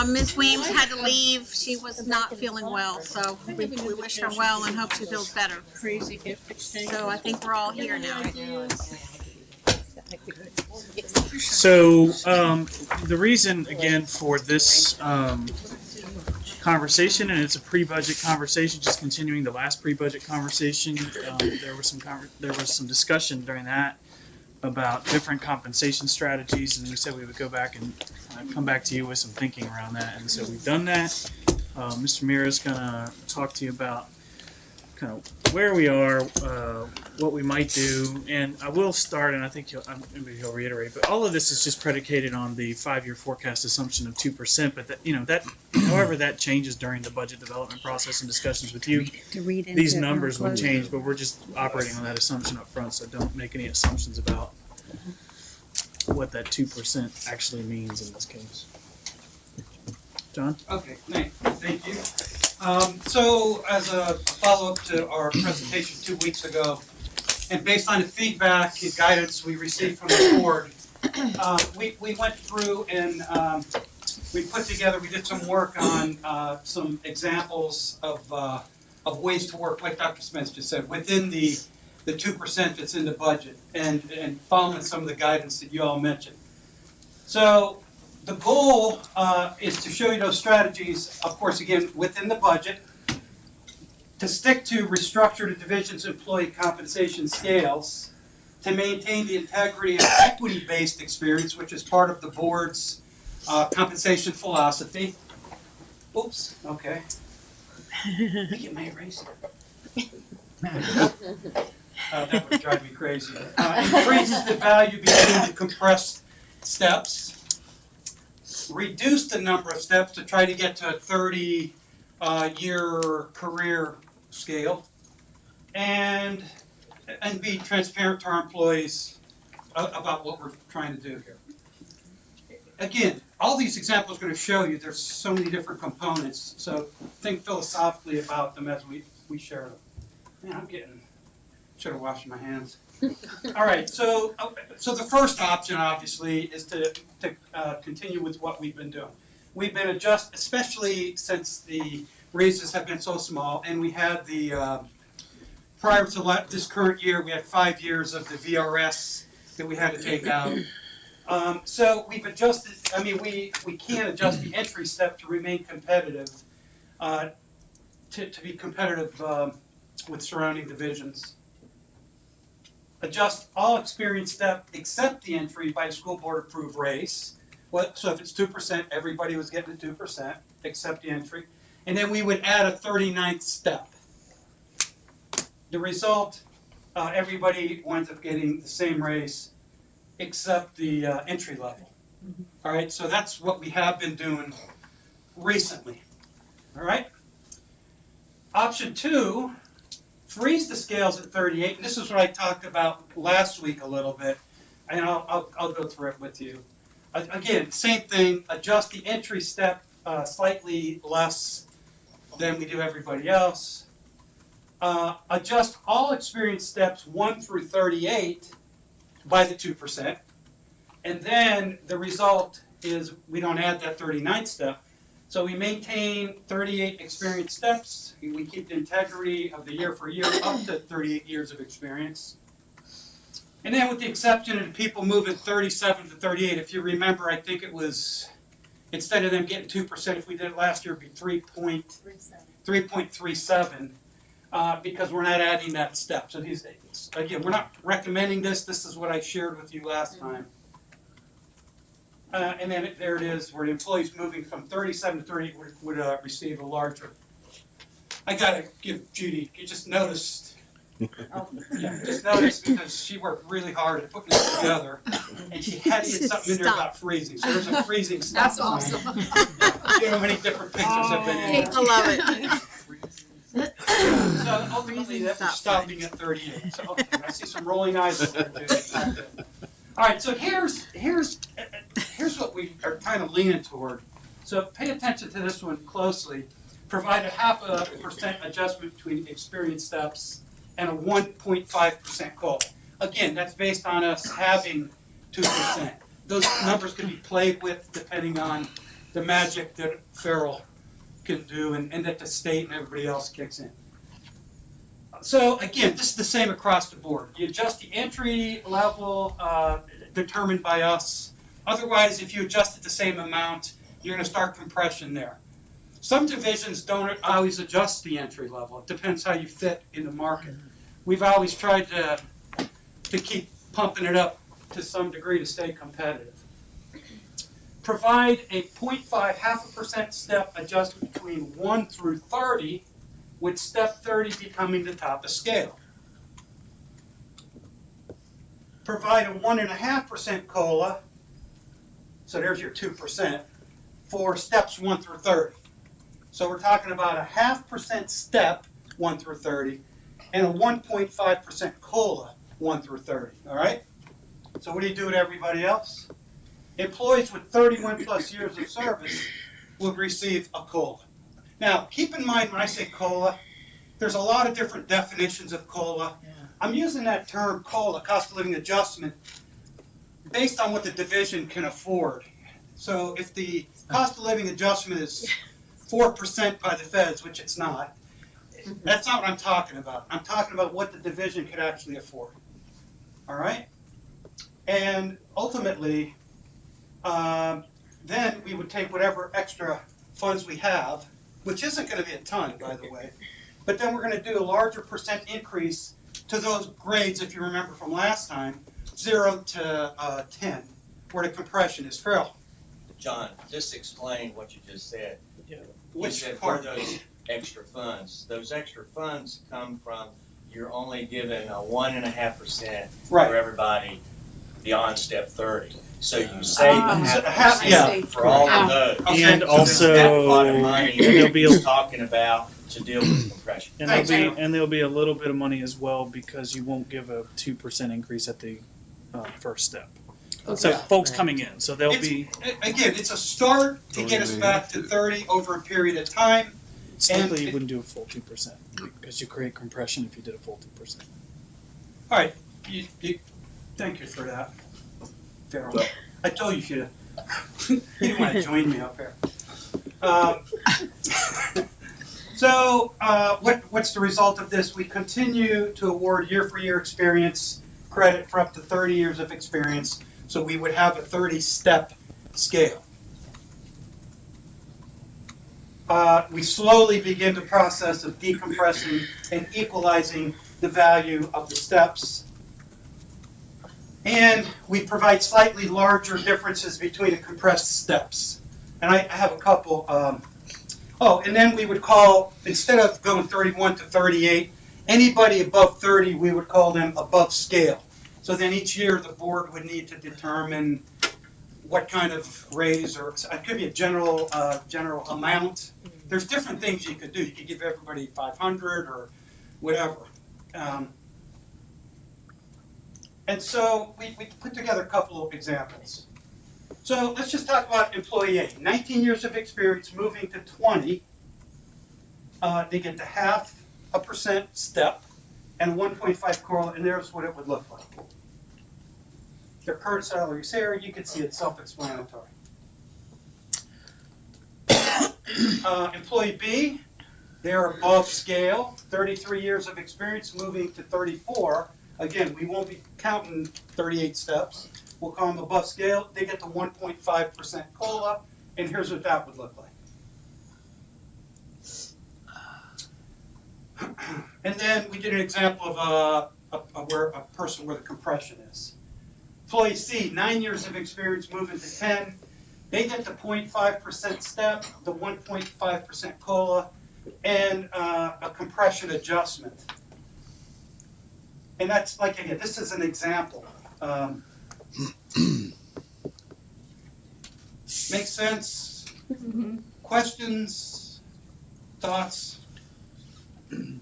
Ms. Weems had to leave. She was not feeling well, so we wish her well and hope she feels better. Crazy gift exchange. So I think we're all here now. So the reason again for this conversation, and it's a pre-budget conversation, just continuing the last pre-budget conversation. There was some discussion during that about different compensation strategies, and we said we would go back and come back to you with some thinking around that. And so we've done that. Mr. Mira is going to talk to you about kind of where we are, what we might do, and I will start, and I think maybe he'll reiterate, but all of this is just predicated on the 5-year forecast assumption of 2%. But that, however, that changes during the budget development process and discussions with you. These numbers would change, but we're just operating on that assumption up front, so don't make any assumptions about what that 2% actually means in this case. John? Okay, thank you. So as a follow-up to our presentation 2 weeks ago, and based on the feedback and guidance we received from the board, we went through and we did some work on some examples of ways to work, like Dr. Smith just said, within the 2% that's in the budget, and following some of the guidance that you all mentioned. So the goal is to show you those strategies, of course, again, within the budget, to stick to restructure the division's employee compensation scales, to maintain the integrity of equity-based experience, which is part of the board's compensation philosophy. Oops, okay. Let me get my eraser. That would drive me crazy. Increases the value between the compressed steps. Reduce the number of steps to try to get to a 30-year career scale, and be transparent to our employees about what we're trying to do here. Again, all these examples are going to show you there's so many different components, so think philosophically about them as we share them. Man, should have washed my hands. All right, so the first option, obviously, is to continue with what we've been doing. We've been especially since the raises have been so small, and we had prior to this current year, we had 5 years of the VRS that we had to take out. So we've adjusted, we can adjust the entry step to remain competitive, to be competitive with surrounding divisions. Adjust all experience step except the entry by a school board approved raise. So if it's 2%, everybody was getting the 2%, except the entry. And then we would add a 39th step. The result, everybody winds up getting the same raise except the entry level. All right, so that's what we have been doing recently. All right. Option 2, freeze the scales at 38. And this is what I talked about last week a little bit, and I'll go through it with you. Again, same thing, adjust the entry step slightly less than we do everybody else. Adjust all experience steps 1 through 38 by the 2%. And then the result is we don't add that 39th step. So we maintain 38 experience steps. We keep the integrity of the year for year up to 38 years of experience. And then with the exception of the people moving 37 to 38, if you remember, I think it was, instead of them getting 2%, if we did it last year, it would be 3.37, because we're not adding that step. So these, again, we're not recommending this. This is what I shared with you last time. And then there it is, where the employees moving from 37 to 38 would receive a larger. I gotta give Judy, you just noticed. Just noticed because she worked really hard at putting this together, and she had to get something in there about freezing. So there's a freezing stop. That's awesome. You know how many different pictures have been in there. I love it. So ultimately, that was stopping at 38. So okay, I see some rolling eyes over there too. All right, so here's what we are kind of leaning toward. So pay attention to this one closely. Provide a 0.5% adjustment between experience steps and a 1.5% goal. Again, that's based on us having 2%. Those numbers can be played with depending on the magic that Farrell can do and that the state and everybody else kicks in. So again, this is the same across the board. You adjust the entry level determined by us. Otherwise, if you adjust it the same amount, you're going to start compression there. Some divisions don't always adjust the entry level. It depends how you fit in the market. We've always tried to keep pumping it up to some degree to stay competitive. Provide a 0.5, 0.5% step adjustment between 1 through 30, with step 30 becoming the top of scale. Provide a 1.5% COLA, so there's your 2%, for steps 1 through 30. So we're talking about a 0.5% step 1 through 30 and a 1.5% COLA 1 through 30, all right? So what do you do with everybody else? Employees with 31 plus years of service will receive a COLA. Now, keep in mind when I say COLA, there's a lot of different definitions of COLA. I'm using that term COLA, cost of living adjustment, based on what the division can afford. So if the cost of living adjustment is 4% by the feds, which it's not, that's not what I'm talking about. I'm talking about what the division could actually afford. All right? And ultimately, then we would take whatever extra funds we have, which isn't going to be a ton, by the way, but then we're going to do a larger percent increase to those grades, if you remember from last time, 0 to 10, where the compression is. Farrell? John, just explain what you just said. You Which said part? for those extra funds. Those extra funds come from, you're only given a 1.5% Right. for everybody beyond step 30. So you save yeah. for all of those. Okay. And So also, that pot of money there'll be a, he's talking about to deal with compression. and Thanks, there'll Al. be and there'll be a little bit of money as well because you won't give a 2% increase at the first step. So Yeah. folks coming in, so they'll be Again, it's a start to get us back to 30 over a period of time. likely you wouldn't do a full 2% because you create compression if you did a full 2%. All right, thank you for that, Farrell. I told you should have. You didn't want to join me up here. What's the result of this? We continue to award year-for-year experience credit for up to 30 years of experience, so we would have a 30-step scale. We slowly begin the process of decompressing and equalizing the value of the steps. And we provide slightly larger differences between the compressed steps. And I have a couple. And then we would call, instead of going 31 to 38, anybody above 30, we would call them above scale. So then each year the board would need to determine what kind of raise, or it could be a general amount. There's different things you could do. You could give everybody 500 or whatever. And so we put together a couple of examples. So let's just talk about employee A. 19 years of experience, moving to 20. They get the 0.5% step and 1.5 COLA, and there's what it would look like. Their current salary is here. You can see it's self-explanatory. Employee B, they're above scale, 33 years of experience, moving to 34. Again, we won't be counting 38 steps. We'll call them above scale. They get the 1.5% COLA, and here's what that would look like. And then we did an example of a person where the compression is. Employee C, 9 years of experience, moving to 10. They get the 0.5% step, the 1.5% COLA, and a compression adjustment. And that's, like, again, this is an example. Make sense? Questions? Thoughts?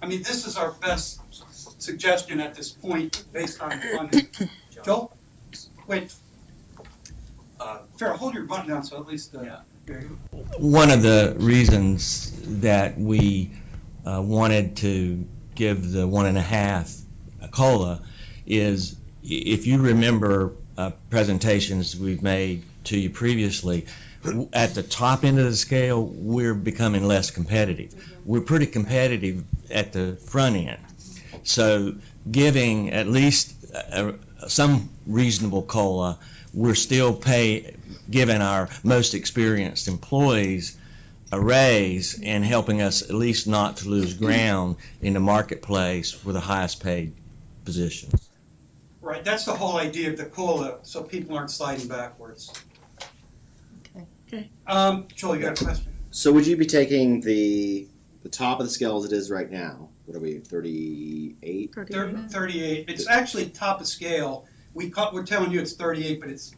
I mean, this is our best suggestion at this point based on funding. Joel? Wait. Farrell, hold your button down so at least One of the reasons that we wanted to give the 1.5 COLA is, if you remember presentations we've made to you previously, at the top end of the scale, we're becoming less competitive. We're pretty competitive at the front end. So giving at least some reasonable COLA, we're still giving our most experienced employees a raise and helping us at least not to lose ground in the marketplace for the highest paid positions. Right, that's the whole idea of the COLA, so people aren't sliding backwards. Okay. Joel, you got a question? So would you be taking the top of the scale as it is right now? What are we, 38? 38. It's actually top of scale. We're telling you it's 38, but it's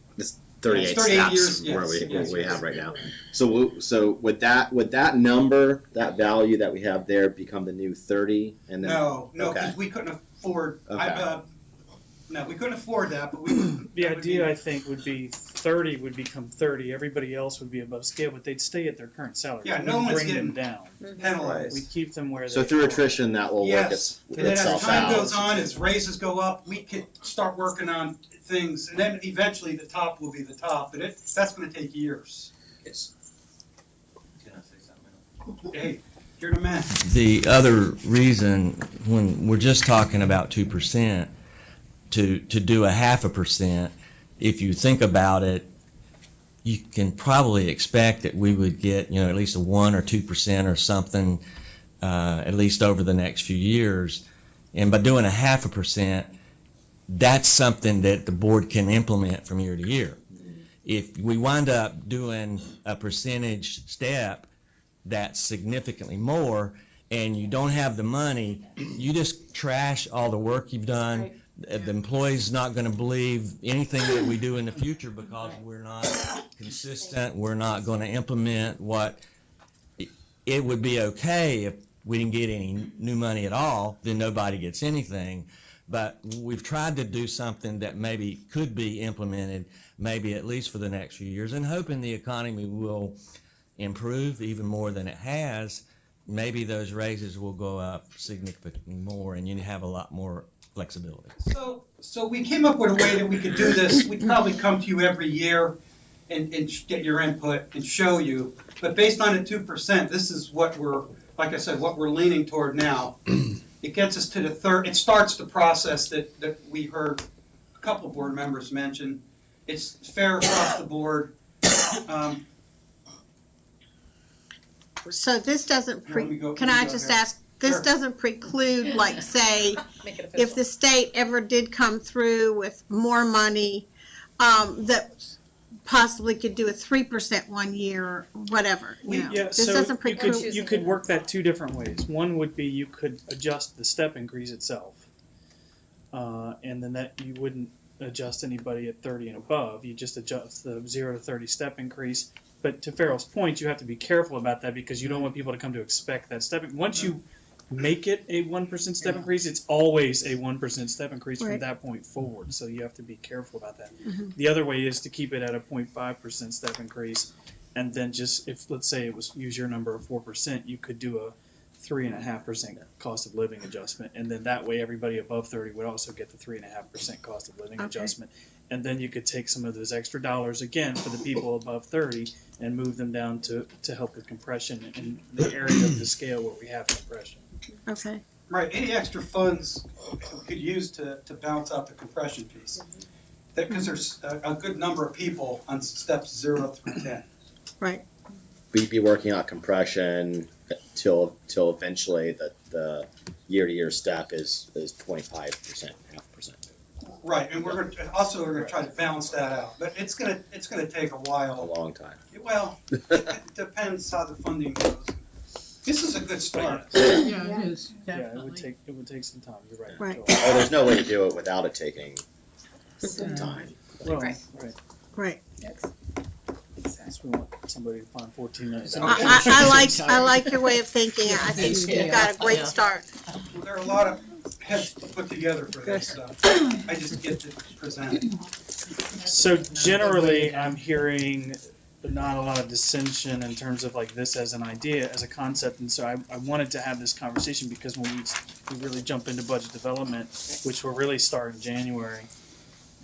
38 It's 38 steps years, where yes, we, yes, we yes. have right now. So would that number, that value that we have there become the new 30? And then no, okay. because we couldn't afford. Okay. No, we couldn't afford that, but we. The that would idea, be- I think, would be 30 would become 30. Everybody else would be above scale, but they'd stay at their current salary. Yeah, We no wouldn't one's bring them getting down. penalized. We keep them where So they through are. attrition, that will work Yes, its, and then as itself time out. goes on, as raises go up, we could start working on things, and then eventually the top will be the top, but that's going to take years. Can I say something else? Hey, you're the man. The other reason, when we're just talking about 2%, to do 0.5%, if you think about it, you can probably expect that we would get, at least a 1 or 2% or something, at least over the next few years. And by doing 0.5%, that's something that the board can implement from year to year. If we wind up doing a percentage step that's significantly more, and you don't have the money, you just trash all the work you've done. Right. The employee's not going to believe anything that we do in the future because we're not consistent. We're not going to implement what it would be okay if we didn't get any new money at all, then nobody gets anything. But we've tried to do something that maybe could be implemented, maybe at least for the next few years, and hoping the economy will improve even more than it has. Maybe those raises will go up significantly more, and you have a lot more flexibility. So we came up with a way that we could do this. We'd probably come to you every year and get your input and show you. But based on the 2%, this is what we're, like I said, what we're leaning toward now. It gets us to the third, it starts the process that we heard a couple of board members mention. It's fair across the board. So this doesn't Let me go- can let me I go just ahead. ask, this Sure. doesn't preclude, like, say, Make it official. if the state ever did come through with more money, that possibly could do a 3% one year, or whatever, Yeah, This so doesn't you preclude. could, you could work that two different ways. One would be you could adjust the step increase itself. And then that you wouldn't adjust anybody at 30 and above. You just adjust the 0 to 30 step increase. But to Farrell's point, you have to be careful about that because you don't want people to come to expect that step. Once you make it a 1% step increase, it's always a 1% step increase from Right. that point forward. So you have to be careful about that. The other way is to keep it at a 0.5% step increase, and then just if let's say it was use your number of 4%, you could do a 3.5% cost of living adjustment, and then that way everybody above 30 would also get the 3.5% cost of living Okay. adjustment. And then you could take some of those extra dollars again for the people above 30 and move them down to help with compression in the area of the scale where we have compression. Okay, Right, any extra funds we could use to balance out the compression piece. Because there's a good number of people on steps 0 through 10. right, We'd be working on compression till eventually the year-to-year step is 0.5%, 0.5%. Right, and we're gonna try to balance that out, but it's gonna take a A while. long time. Well, it depends how the funding goes. This is a good start. yeah, Yeah. it is, Yeah, it would take some time. You're right. Right. Joel. Oh, there's no way to do it without it taking some time. Well, Right. right. So we want somebody to find $14 million. I like your way of thinking, I think you've got a great start. There are a lot of heads to put together for this stuff. I just get to present it. So generally, I'm hearing not a lot of dissension in terms of like this as an idea, as a concept, and so I wanted to have this conversation because when we really jump into budget development, which will really start in January,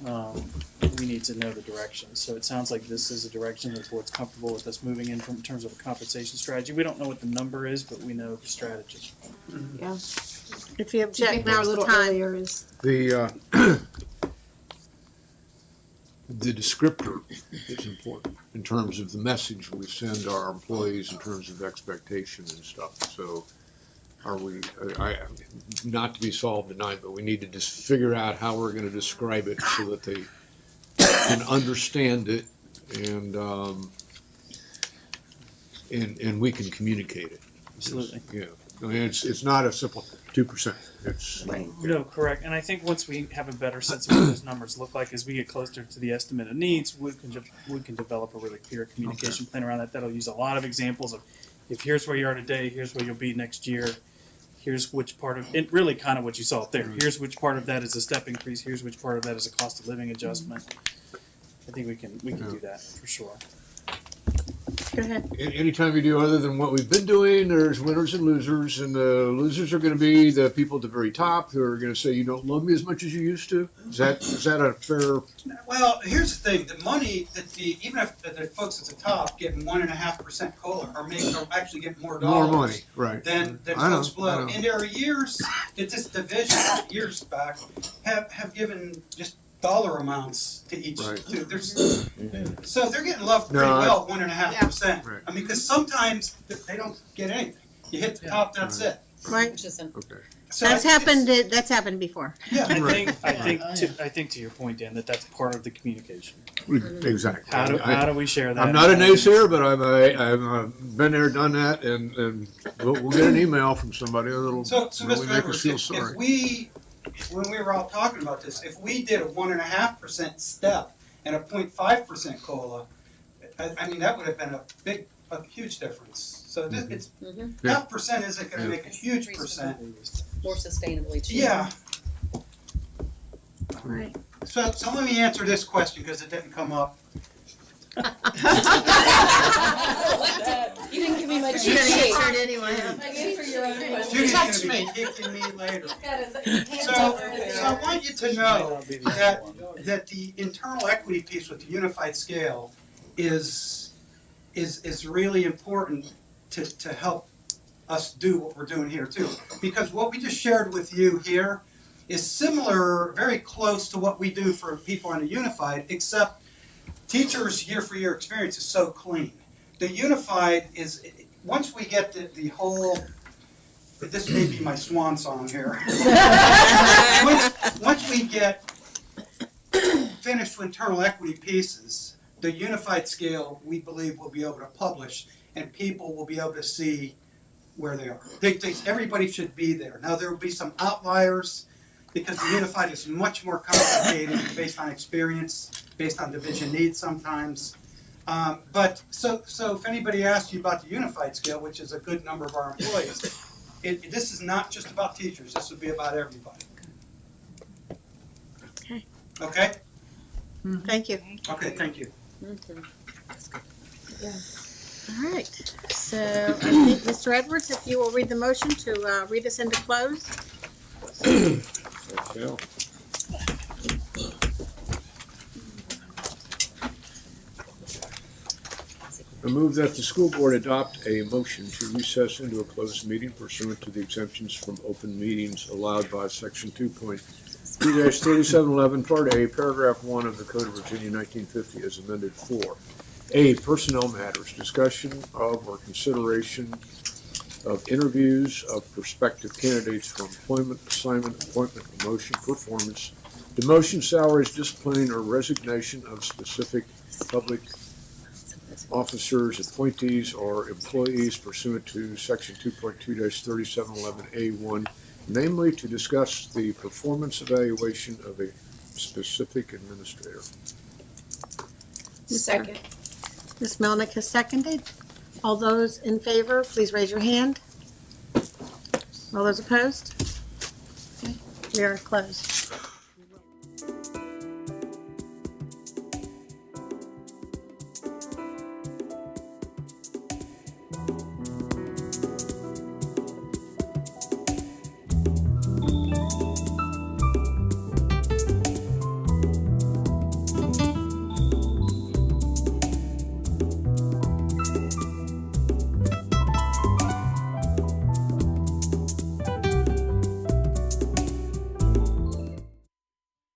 we need to know the direction. So it sounds like this is a direction that the board's comfortable with us moving in terms of a compensation strategy. We don't know what the number is, but we know the strategy. Yeah. If you I object, think now a now's the little time. earlier is. The the descriptor is important in terms of the message we send our employees in terms of expectation and stuff. So are we, not to be solved tonight, but we need to just figure out how we're gonna describe it so that they can understand it and we can communicate it. Absolutely. Yeah, I mean, it's not a simple 2%. It's, No, correct. And I think once we have a better sense of what those numbers look like, as we get closer to the estimate of needs, we can develop a really clear communication plan around that. That'll use a lot of examples of, if here's where you are today, here's where you'll be next year. Here's which part of it, really kind of what you saw up there. Here's which part of that is a step increase. Here's which part of that is a cost of living adjustment. I think we can do that for sure. Go ahead. anytime you do other than what we've been doing, there's winners and losers, and the losers are going to be the people at the very top who are going to say, you don't love me as much as you used to. Is that a fair? Well, here's the thing, the money that even if the folks at the top getting 1.5% COLA are actually getting more dollars. More money, right. Than I know, folks below. I know. And there are years that this division, years back, have given just dollar amounts to each. Right. So they're getting loved pretty No, well, 1.5%. Right. I mean, because sometimes they don't get anything. You hit the top, that's it. Right. Which isn't. Okay. So That's I think happened, that's happened before. Yeah. I think to your point, Dan, that's part of the communication. Exactly. How do we share that? I'm not a naysayer, but I've been there, done that, and we'll get an email from somebody that'll So really Mr. make Edwards, us feel if sorry. when we were all talking about this, if we did a 1.5% step and a 0.5% COLA, I mean, that would have been a huge difference. So it's, that percent isn't gonna make a huge percent. More sustainably cheap. Yeah, Right. so let me answer this question, because it didn't come up. You didn't give me my You cheat sheet. answered anyway. Judy's Touch gonna me. be kicking me later. Hands So I want you to know that the internal equity piece with the unified scale is really important to help us do what we're doing here too. Because what we just shared with you here is similar, very close to what we do for people on the unified, except teachers' year-for-year experience is so clean. The unified is, once we get the whole, this may be my swan song here. Once we get finished with internal equity pieces, the unified scale, we believe, will be able to publish, and people will be able to see where they are. Everybody should be there. Now, there will be some outliers, because the unified is much more complicated based on experience, based on division needs sometimes. But if anybody asks you about the unified scale, which is a good number of our employees, this is not just about teachers, this would be about everybody. Okay. Okay? Thank you. Okay, thank you. All right. So I think, Mr. Edwards, if you will read the motion to read us into close. Yeah. I move that the school board adopt a motion to recess into a closed meeting pursuant to the exemptions from open meetings allowed by section 2.2-3711, part A, paragraph 1 of the Code of Virginia 1950 as amended for A, personnel matters, discussion of or consideration of interviews of prospective candidates for employment, assignment, appointment, promotion, performance, demotion, salaries, disciplining, or resignation of specific public officers, appointees, or employees pursuant to section 2.2-3711A1, namely to discuss the performance evaluation of a specific administrator. Second. Ms. Melnick has seconded. All those in favor, please raise your hand. All those opposed? Okay, we are closed.